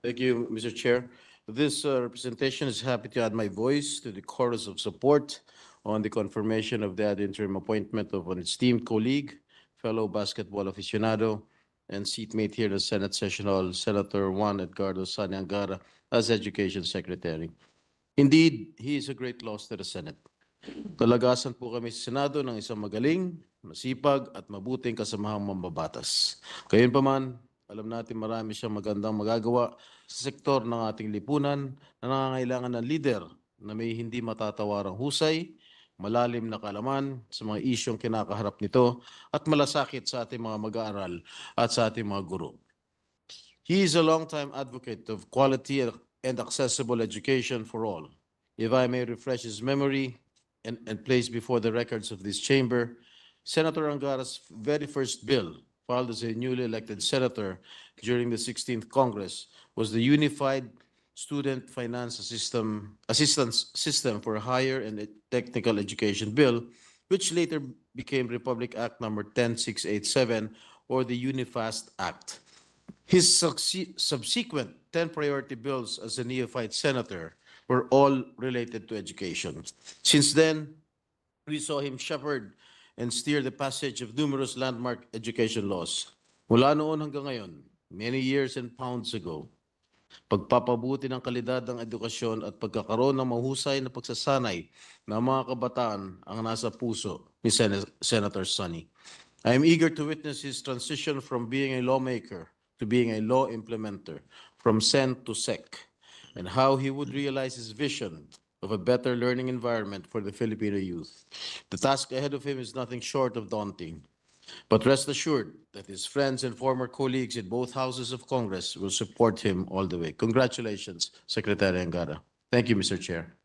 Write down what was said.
Thank you, Mr. Chair. This representation is happy to add my voice to the chorus of support on the confirmation of the ad interim appointment of an esteemed colleague, fellow basketball aficionado, and seatmate here in the Senate Session Hall, Senator Juan Edgardo Sani Angara, as Education Secretary. Indeed, he is a great loss to the Senate. Talagasan po kami sa Senado ng isang magaling, masipag at mabuting kasamahang mambabatas. Gayunpaman, alam natin marami siyang magandang magagawa sa sektor ng ating lipunan na nangangailangan ng leader na may hindi matatawarang husay, malalim na kaalaman sa mga isyong kinakaharap nito at malasakit sa ating mga mag-aaral at sa ating mga guro. He is a longtime advocate of quality and accessible education for all. If I may refresh his memory and place before the records of this chamber, Senator Angara's very first bill, filed as a newly elected senator during the 16th Congress, was the Unified Student Finance Assistance System for Higher and Technical Education Bill, which later became Republic Act number 10687, or the UNIFAST Act. His subsequent 10 priority bills as a neophyte senator were all related to education. Since then, we saw him shepherd and steer the passage of numerous landmark education laws. Mula noon hanggang ngayon, many years and pounds ago, pagpapabuti ng kalidad ng edukasyon at pagkakaroon ng mahusay na pagsasanay ng mga kabataan ang nasa puso ni Senator Sonny. I am eager to witness his transition from being a lawmaker to being a law implementer, from Sen to Sec, and how he would realize his vision of a better learning environment for the Filipino youth. The task ahead of him is nothing short of daunting. But rest assured that his friends and former colleagues in both houses of Congress will support him all the way. Congratulations, Secretary Angara. Thank you, Mr. Chair.